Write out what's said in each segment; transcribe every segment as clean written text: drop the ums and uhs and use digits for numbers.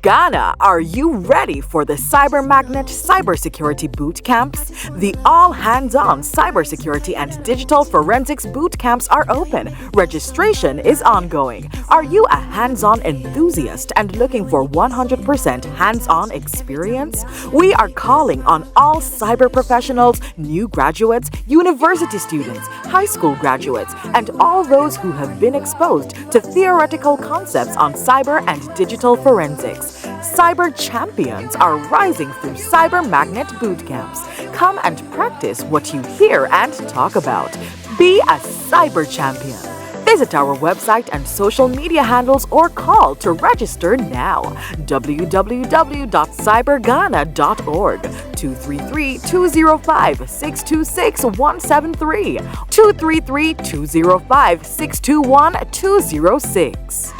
Ghana, are you ready for the Cyber Magnet Cybersecurity Bootcamps? The all hands-on cybersecurity and digital forensics bootcamps are open. Registration is ongoing. Are you a hands-on enthusiast and looking for 100% hands-on experience? We are calling on all cyber professionals, new graduates, university students, high school graduates, and all those who have been exposed to theoretical concepts on cyber and digital forensics. Cyber champions are rising through Cyber Magnet Bootcamps. Come and practice what you hear and talk about. Be a cyber champion. Visit our website and social media handles or call to register now. www.cyberghana.org 233-205-626-173 233-205-621-206.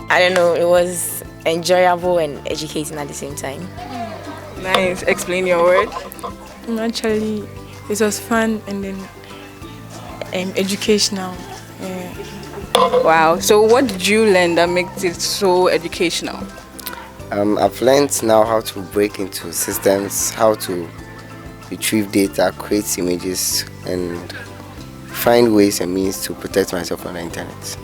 I don't know, it was enjoyable and educating at the same time. Nice. Explain your word. Actually, it was fun and then educational. Wow. So what did you learn that makes it so educational? I've learned now how to break into systems, how to retrieve data, create images, and find ways and means to protect myself on the internet.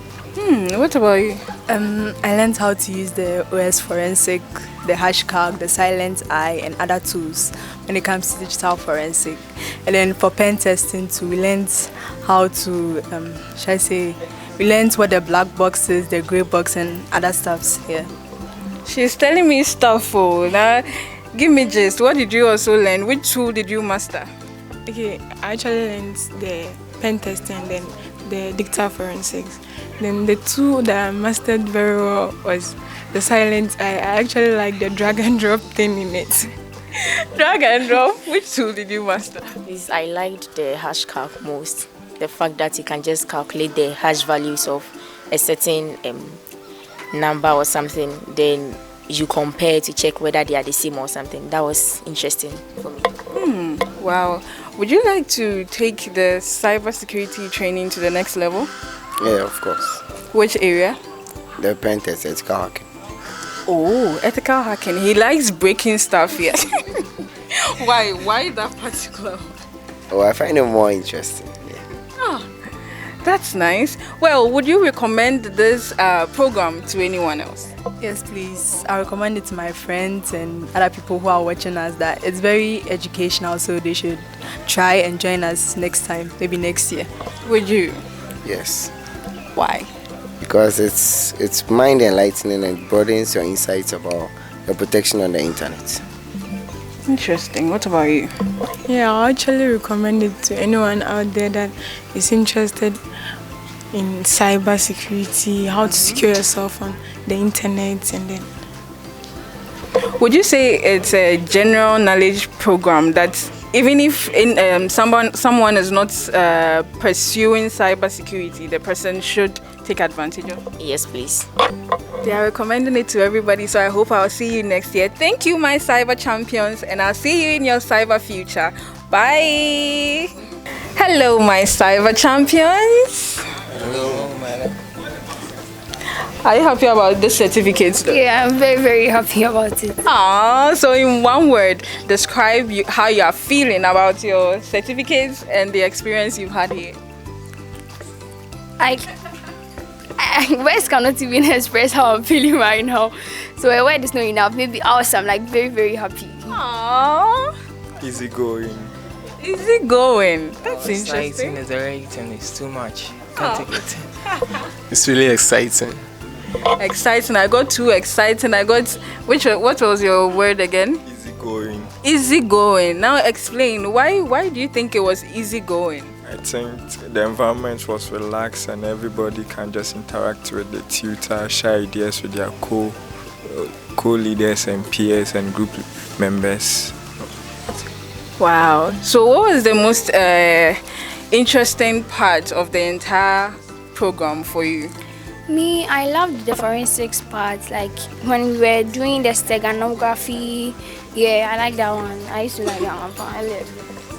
What about you? I learned how to use the OS forensic, the hashcard, the silent eye, and other tools when it comes to digital forensic. And then for pen testing too, we learned how to, we learned what the black box is, the gray box, and other stuffs here. She's telling me stuff. Now, give me gist. What did you also learn? Which tool did you master? Okay, I actually learned the pen testing and then the digital forensics. Then the tool that I mastered very well was the silent eye. I actually like the drag and drop thing in it. Drag and drop? Which tool did you master? I liked the hash calc most. The fact that you can just calculate the hash values of a certain number or something, then you compare to check whether they are the same or something. That was interesting for me. Wow. Would you like to take the cybersecurity training to the next level? Yeah, of course. Which area? The pen test, ethical hacking. Oh, ethical hacking. He likes breaking stuff here. Why? Why that particular one? Oh, I find it more interesting. Oh, that's nice. Well, would you recommend this program to anyone else? Yes, please. I recommend it to my friends and other people who are watching us that it's very educational, so they should try and join us next time, maybe next year. Would you? Yes. Why? Because it's mind enlightening and broadens your insights about your protection on the internet. Interesting. What about you? Yeah, I actually recommend it to anyone out there that is interested in cyber security, how to secure yourself on the internet, and then. Would you say it's a general knowledge program that even if someone is not pursuing cybersecurity, the person should take advantage of? Yes, please. They are recommending it to everybody, so I hope I'll see you next year. Thank you, my cyber champions, and I'll see you in your cyber future. Bye. Hello, my cyber champions. Hello, madam. Are you happy about this certificate, though? Yeah, I'm very, very happy about it. So in one word, describe how you are feeling about your certificates and the experience you've had here. Words cannot even express how I'm feeling right now. So a word is not enough. Maybe awesome, like very, very happy. Aww. Easy going. Easy going. That's interesting. Exciting is alright and it's too much. Can't take it. It's really exciting. Exciting. I got too exciting. I got what was your word again? Easy going. Easy going. Now explain why do you think it was easy going? I I think the environment was relaxed and everybody can just interact with the tutor, share ideas with their co-leaders and peers and group members. Wow. So what was the most interesting part of the entire program for you? Me, I loved the forensics part, like when we were doing the steganography. Yeah, I like that one. I used to like that one. I love it.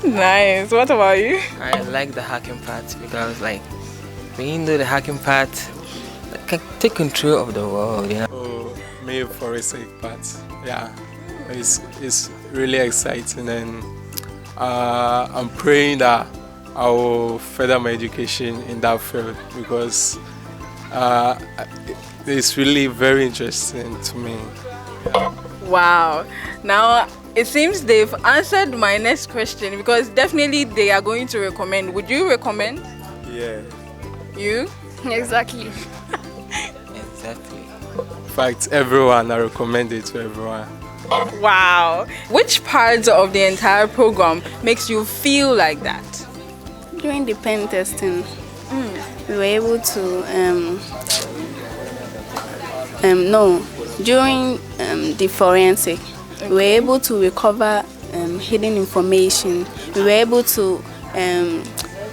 Nice. What about you? I like the hacking part because, like, when you do the hacking part, like, can take control of the world, you know. Oh, me forensic part. Yeah, it's really exciting, and I'm praying that I will further my education in that field because it's really very interesting to me. Wow. Now, it seems they've answered my next question because definitely they are going to recommend. Would you recommend? Yeah. You? Exactly. Exactly. In fact, everyone, I recommend it to everyone. Wow. Which part of the entire program makes you feel like that? During the pen testing, we were able to during the forensic, we were able to recover hidden information. We were able to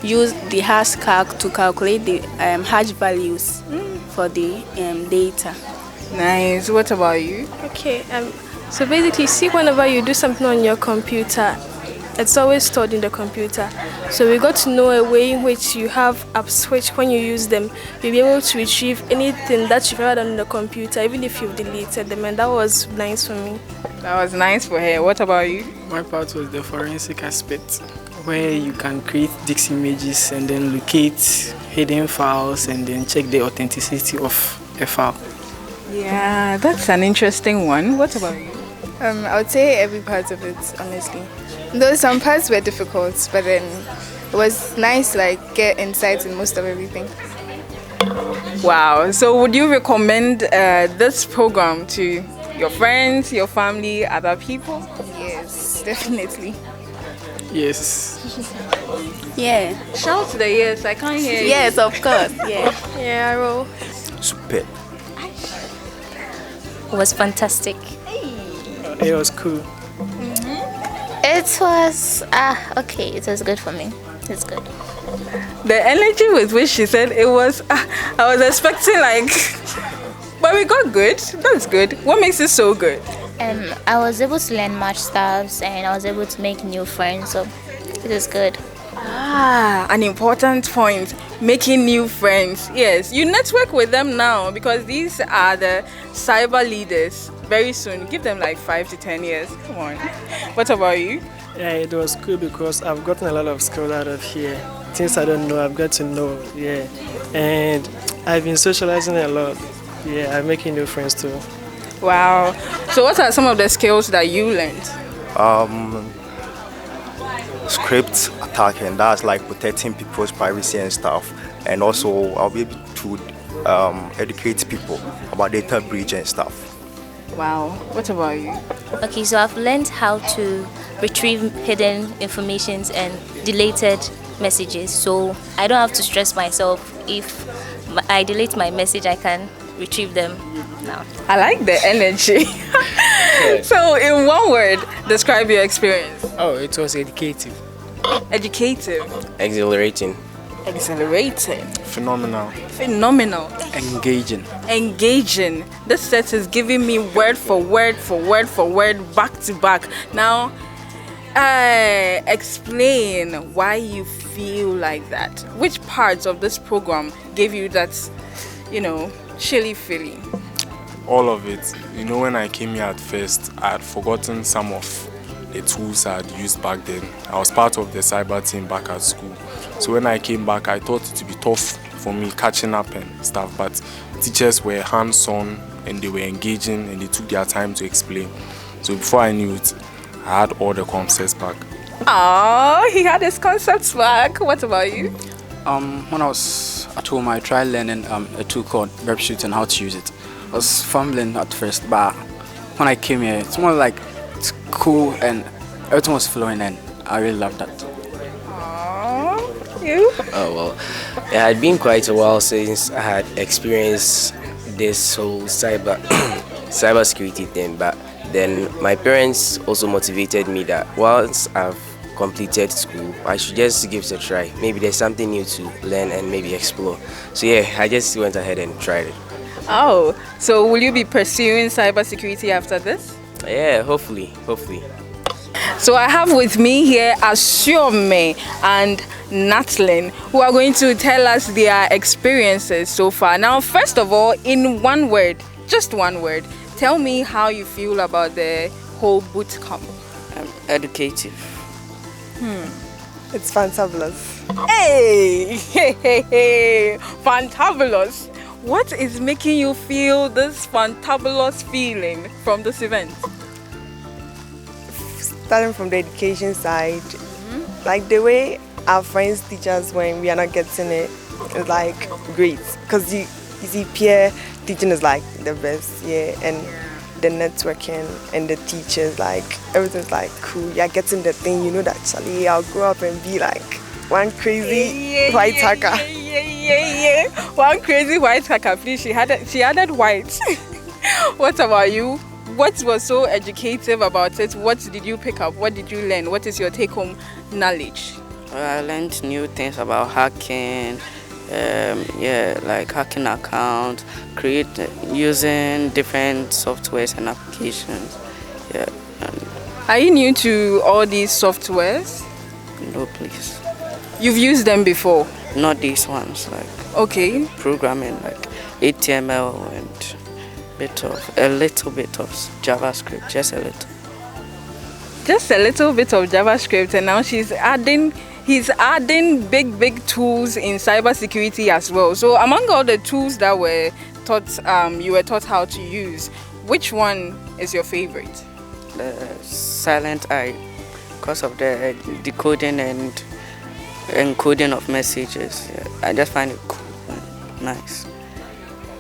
use the hash calc to calculate the hash values for the data. Nice. What about you? Okay, so basically, see, whenever you do something on your computer, it's always stored in the computer. So we got to know a way in which you have apps which when you use them, you'll be able to retrieve anything that you've ever done on the computer, even if you've deleted them, and that was nice for me. That was nice for her. What about you? My part was the forensic aspect, where you can create disk images and then locate hidden files and then check the authenticity of a file. Yeah, that's an interesting one. What about you? I would say every part of it, honestly. Though some parts were difficult, but then it was nice to like get insights in most of everything. Wow. So would you recommend this program to your friends, your family, other people? Yes, definitely. Yes. Yeah. Shout the yes, I can't hear you. Yes, of course. Yeah. Yeah, I will. Super. It was fantastic. It was cool. It was okay. It was good for me. It's good. The energy with which she said it was, I was expecting like, but we got good. That's good. What makes it so good? I was able to learn much stuff and I was able to make new friends. So it is good. An important point. Making new friends. Yes, you network with them now because these are the cyber leaders. Very soon, give them like 5 to 10 years. Come on. What about you? Yeah, it was cool because I've gotten a lot of skills out of here. Things I don't know, I've got to know. Yeah, and I've been socializing a lot. Yeah, I'm making new friends too. Wow. So what are some of the skills that you learned? Script attacking, that's like protecting people's privacy and stuff. And also I'll be able to educate people about data breach and stuff. Wow. What about you? Okay, so I've learned how to retrieve hidden information and deleted messages. So I don't have to stress myself. If I delete my message, I can retrieve them now. I like the energy. So in one word, describe your experience. Oh, it was educative. Educative. Exhilarating. Exhilarating. Phenomenal. Phenomenal. Engaging. Engaging. This set is giving me word for word for word for word, back to back. Now, explain why you feel like that. Which parts of this program gave you that, chilly feeling? All of it. When I came here at first, I had forgotten some of the tools I had used back then. I was part of the cyber team back at school. So when I came back, I thought it would be tough for me catching up and stuff, but teachers were hands-on and they were engaging and they took their time to explain. So before I knew it, I had all the concepts back. Oh, he had his concepts back. What about you? When I was at home, I tried learning a tool called WebShoot and how to use it. I was fumbling at first, but when I came here, it's more like it's cool and everything was flowing and I really loved that. Aww, you Oh well, it had been quite a while since I had experienced this whole cybersecurity thing, but then my parents also motivated me that once I've completed school, I should just give it a try. Maybe there's something new to learn and maybe explore. So yeah, I just went ahead and tried it. Oh, so will you be pursuing cybersecurity after this? Yeah, hopefully. So I have with me here Asiome and Natlin, who are going to tell us their experiences so far. Now, first of all, in one word, just one word, tell me how you feel about the whole boot camp. Educative. It's fantabulous. Hey, fantabulous. What is making you feel this fantabulous feeling from this event? Starting from the education side, like the way our friends teach us when we are not getting it is like great. Because you see peer teaching is like the best, and the networking and the teachers, like everything's like cool. You're getting the thing, you know that Charlie, I'll grow up and be like one crazy white hacker. One crazy white hacker, please. She added white. What about you? What was so educative about it? What did you pick up? What did you learn? What is your take-home knowledge? I learned new things about hacking, like hacking accounts, using different softwares and applications. Yeah. Are you new to all these softwares? No, please. You've used them before? Not these ones, like okay. Programming, like HTML and a little bit of JavaScript, just a little. Just a little bit of JavaScript, and now he's adding big tools in cybersecurity as well. So among all the tools that were taught, you were taught how to use, which one is your favorite? The Silent Eye, because of the decoding and encoding of messages. Yeah, I just find it cool and nice.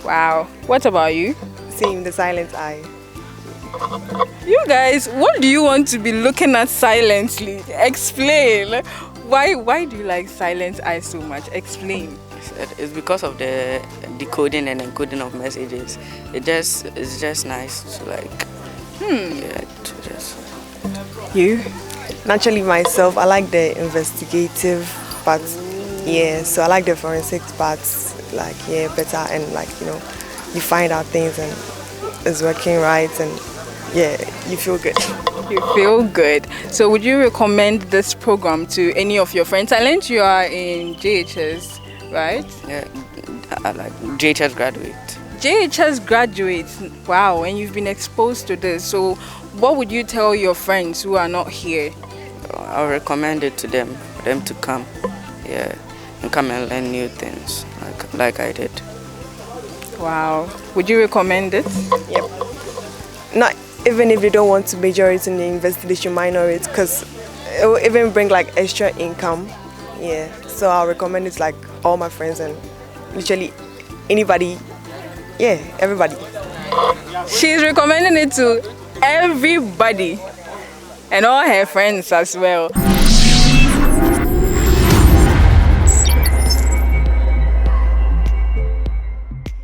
Wow. What about you? Same, the Silent Eye. You guys, what do you want to be looking at silently? Explain. Why do you like Silent Eye so much? Explain. It's because of the decoding and encoding of messages. It's just nice to like. Yeah, to just. You? Naturally, myself, I like the investigative part. Yeah, so I like the forensic parts, like better, and like you find out things and it's working right, and you feel good. You feel good. So would you recommend this program to any of your friends? I learned you are in JHS, right? Yeah, I like JHS graduate. JHS graduate. Wow, and you've been exposed to this. So what would you tell your friends who are not here? I recommend it to them, for them to come, and come and learn new things, like I did. Wow. Would you recommend it? Yep. Not even if you don't want to major it in the investigation, minor it, because it will even bring like extra income. Yeah. So I'll recommend it to like all my friends and literally anybody. Yeah, everybody. She's recommending it to everybody and all her friends as well.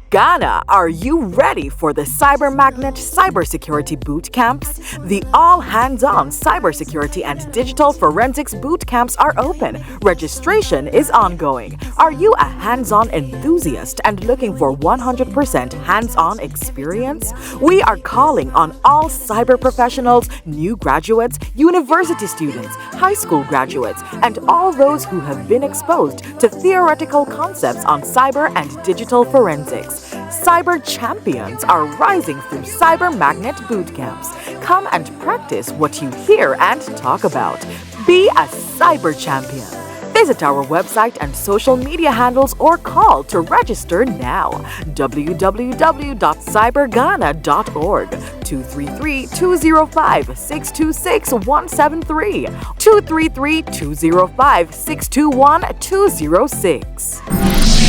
Ghana, are you ready for the Cyber Magnet Cybersecurity Bootcamps? The all-hands-on cybersecurity and digital forensics bootcamps are open. Registration is ongoing. Are you a hands-on enthusiast and looking for 100% hands-on experience? We are calling on all cyber professionals, new graduates, university students, high school graduates, and all those who have been exposed to theoretical concepts on cyber and digital forensics. Cyber champions are rising through Cyber Magnet Bootcamps. Come and practice what you hear and talk about. Be a cyber champion. Visit our website and social media handles or call to register now. www.cyberghana.org 233-205-626-173 233-205-621-206.